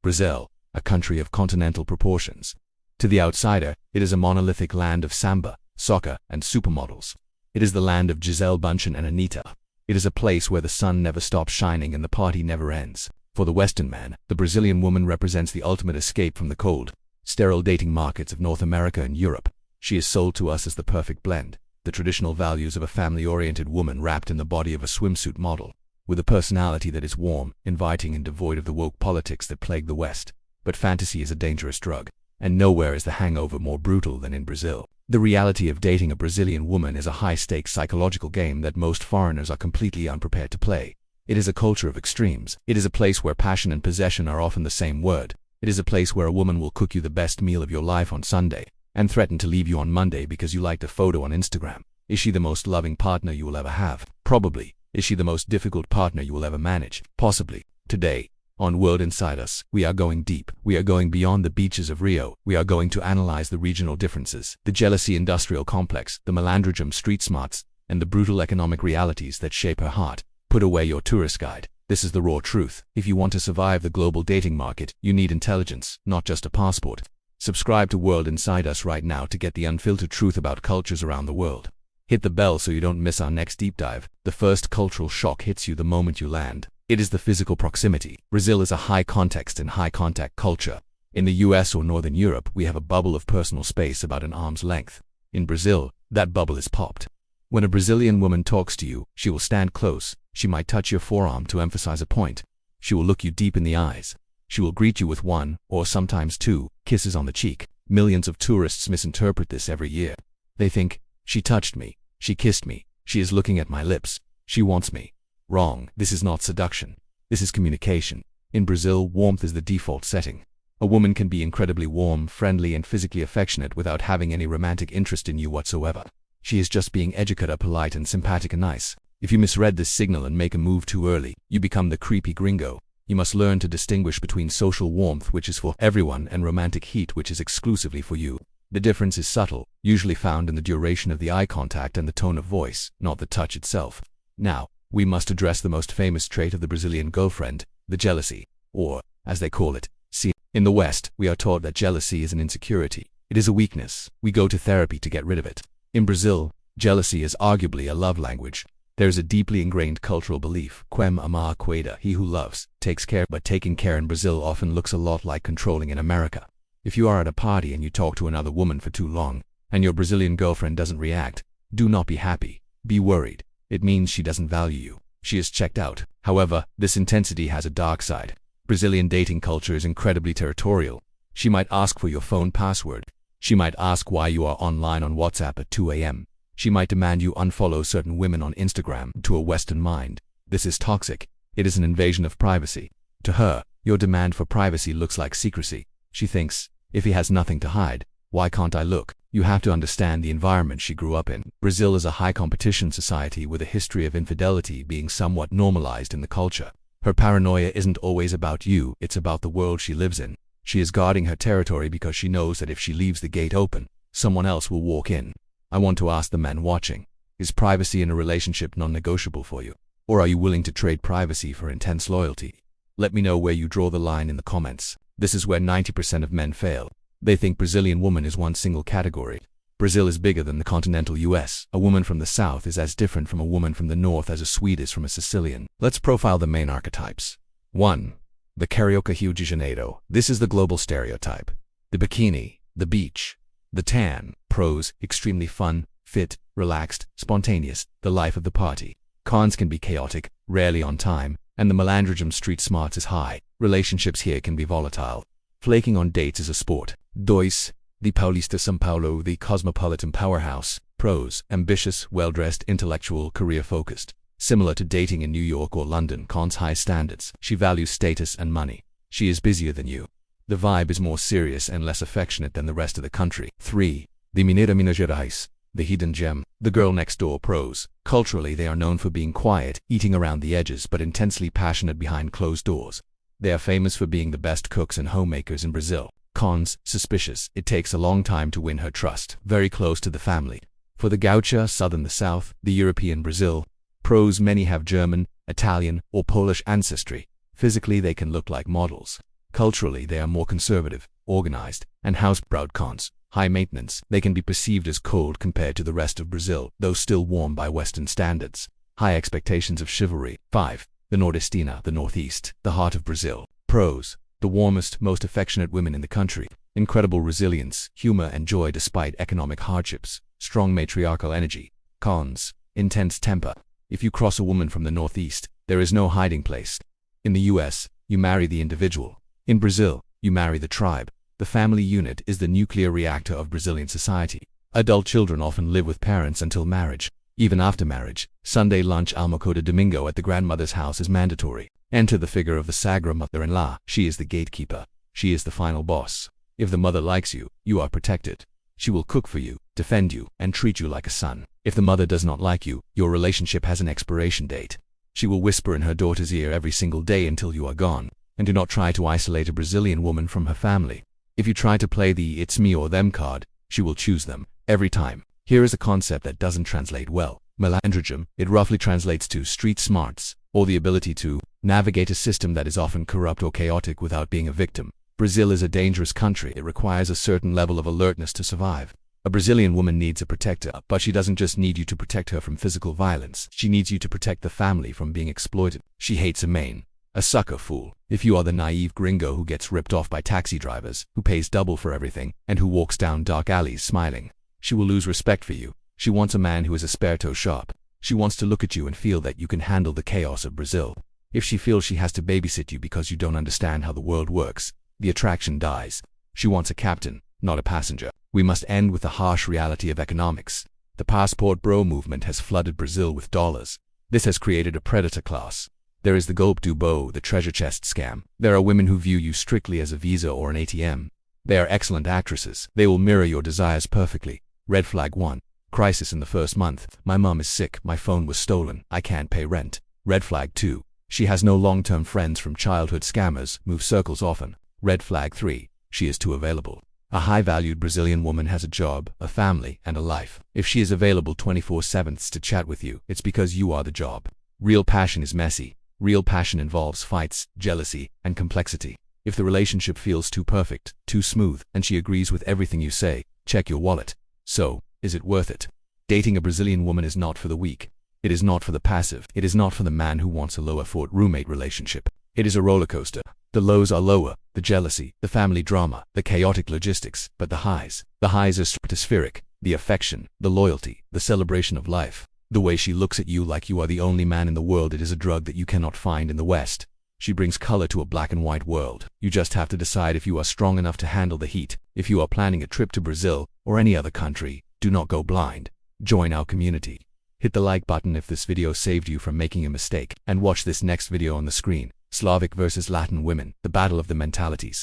Brazil, a country of continental proportions. To the outsider, it is a monolithic land of samba, soccer, and supermodels. It is the land of Gisele Bündchen and Anitta. It is a place where the sun never stops shining and the party never ends. For the Western man, the Brazilian woman represents the ultimate escape from the cold, sterile dating markets of North America and Europe. She is sold to us as the perfect blend, the traditional values of a family-oriented woman wrapped in the body of a swimsuit model, with a personality that is warm, inviting, and devoid of the woke politics that plague the West. But fantasy is a dangerous drug, and nowhere is the hangover more brutal than in Brazil. The reality of dating a Brazilian woman is a high-stakes psychological game that most foreigners are completely unprepared to play. It is a culture of extremes. It is a place where passion and possession are often the same word. It is a place where a woman will cook you the best meal of your life on Sunday, and threaten to leave you on Monday because you liked a photo on Instagram. Is she the most loving partner you will ever have? Probably. Is she the most difficult partner you will ever manage? Possibly. Today, on World Inside Us, we are going deep. We are going beyond the beaches of Rio. We are going to analyze the regional differences, the jealousy industrial complex, the malandrism street smarts, and the brutal economic realities that shape her heart. Put away your tourist guide. This is the raw truth. If you want to survive the global dating market, you need intelligence, not just a passport. Subscribe to World Inside Us right now to get the unfiltered truth about cultures around the world. Hit the bell so you don't miss our next deep dive. The first cultural shock hits you the moment you land. It is the physical proximity. Brazil is a high-context and high-contact culture. In the US or Northern Europe, we have a bubble of personal space about an arm's length. In Brazil, that bubble is popped. When a Brazilian woman talks to you, she will stand close. She might touch your forearm to emphasize a point. She will look you deep in the eyes. She will greet you with one, or sometimes two, kisses on the cheek. Millions of tourists misinterpret this every year. They think, she touched me, she kissed me, she is looking at my lips, she wants me. Wrong. This is not seduction. This is communication. In Brazil, warmth is the default setting. A woman can be incredibly warm, friendly, and physically affectionate without having any romantic interest in you whatsoever. She is just being educated, polite, and sympathetic and nice. If you misread this signal and make a move too early, you become the creepy gringo. You must learn to distinguish between social warmth, which is for everyone, and romantic heat, which is exclusively for you. The difference is subtle, usually found in the duration of the eye contact and the tone of voice, not the touch itself. Now, we must address the most famous trait of the Brazilian girlfriend, the jealousy, or, as they call it, see. In the West, we are taught that jealousy is an insecurity. It is a weakness. We go to therapy to get rid of it. In Brazil, jealousy is arguably a love language. There is a deeply ingrained cultural belief, quem ama cuida, he who loves, takes care, but taking care in Brazil often looks a lot like controlling in America. If you are at a party and you talk to another woman for too long, and your Brazilian girlfriend doesn't react, do not be happy. Be worried. It means she doesn't value you. She is checked out. However, this intensity has a dark side. Brazilian dating culture is incredibly territorial. She might ask for your phone password. She might ask why you are online on WhatsApp at 2 a.m. She might demand you unfollow certain women on Instagram. To a Western mind, this is toxic. It is an invasion of privacy. To her, your demand for privacy looks like secrecy. She thinks, if he has nothing to hide, why can't I look? You have to understand the environment she grew up in. Brazil is a high-competition society with a history of infidelity being somewhat normalized in the culture. Her paranoia isn't always about you, it's about the world she lives in. She is guarding her territory because she knows that if she leaves the gate open, someone else will walk in. I want to ask the men watching, is privacy in a relationship non-negotiable for you? Or are you willing to trade privacy for intense loyalty? Let me know where you draw the line in the comments. This is where 90% of men fail. They think Brazilian woman is one single category. Brazil is bigger than the continental US. A woman from the South is as different from a woman from the North as a Swede is from a Sicilian. Let's profile the main archetypes. 1. The Carioca Rio de Janeiro. This is the global stereotype. The bikini, the beach, the tan. Pros, extremely fun, fit, relaxed, spontaneous, the life of the party. Cons can be chaotic, rarely on time, and the malandrism street smarts is high. Relationships here can be volatile. Flaking on dates is a sport. 2. The Paulista São Paulo, the cosmopolitan powerhouse. Pros, ambitious, well-dressed, intellectual, career-focused. Similar to dating in New York or London. Cons, high standards. She values status and money. She is busier than you. The vibe is more serious and less affectionate than the rest of the country. 3. The Mineira Minas Gerais, the hidden gem. The girl next door. Pros, culturally they are known for being quiet, eating around the edges, but intensely passionate behind closed doors. They are famous for being the best cooks and homemakers in Brazil. Cons, suspicious. It takes a long time to win her trust. Very close to the family. For the Gaucha, southern the South, the European Brazil. Pros, many have German, Italian, or Polish ancestry. Physically they can look like models. Culturally, they are more conservative, organized, and house-proud. Cons: high maintenance. They can be perceived as cold compared to the rest of Brazil, though still warm by Western standards. High expectations of chivalry. 5. The Nordestina, the Northeast, the heart of Brazil. Pros: the warmest, most affectionate women in the country. Incredible resilience, humor, and joy despite economic hardships. Strong matriarchal energy. Cons: intense temper. If you cross a woman from the Northeast, there is no hiding place. In the US, you marry the individual. In Brazil, you marry the tribe. The family unit is the nuclear reactor of Brazilian society. Adult children often live with parents until marriage. Even after marriage, Sunday lunch almoço de domingo at the grandmother's house is mandatory. Enter the figure of the Sagra mother-in-law. She is the gatekeeper. She is the final boss. If the mother likes you, you are protected. She will cook for you, defend you, and treat you like a son. If the mother does not like you, your relationship has an expiration date. She will whisper in her daughter's ear every single day until you are gone. And do not try to isolate a Brazilian woman from her family. If you try to play the "it's me or them" card, she will choose them, every time. Here is a concept that doesn't translate well. Malandragem. It roughly translates to street smarts, or the ability to navigate a system that is often corrupt or chaotic without being a victim. Brazil is a dangerous country. It requires a certain level of alertness to survive. A Brazilian woman needs a protector, but she doesn't just need you to protect her from physical violence. She needs you to protect the family from being exploited. She hates a sucker fool. If you are the naive gringo who gets ripped off by taxi drivers, who pays double for everything, and who walks down dark alleys smiling, she will lose respect for you. She wants a man who is esperto sharp. She wants to look at you and feel that you can handle the chaos of Brazil. If she feels she has to babysit you because you don't understand how the world works, the attraction dies. She wants a captain, not a passenger. We must end with the harsh reality of economics. The passport bro movement has flooded Brazil with dollars. This has created a predator class. There is the golpe do bo, the treasure chest scam. There are women who view you strictly as a Visa or an ATM. They are excellent actresses. They will mirror your desires perfectly. Red flag 1. Crisis in the first month. My mom is sick. My phone was stolen. I can't pay rent. Red flag 2. She has no long-term friends from childhood scammers, move circles often. Red flag 3. She is too available. A high-valued Brazilian woman has a job, a family, and a life. If she is available 24/7 to chat with you, it's because you are the job. Real passion is messy. Real passion involves fights, jealousy, and complexity. If the relationship feels too perfect, too smooth, and she agrees with everything you say, check your wallet. So, is it worth it? Dating a Brazilian woman is not for the weak. It is not for the passive. It is not for the man who wants a low-effort roommate relationship. It is a roller coaster. The lows are lower, the jealousy, the family drama, the chaotic logistics, but the highs are stratospheric, the affection, the loyalty, the celebration of life. The way she looks at you like you are the only man in the world. It is a drug that you cannot find in the West. She brings color to a black and white world. You just have to decide if you are strong enough to handle the heat. If you are planning a trip to Brazil or any other country, do not go blind. Join our community. Hit the like button if this video saved you from making a mistake, and watch this next video on the screen. Slavic versus Latin women, the battle of the mentalities.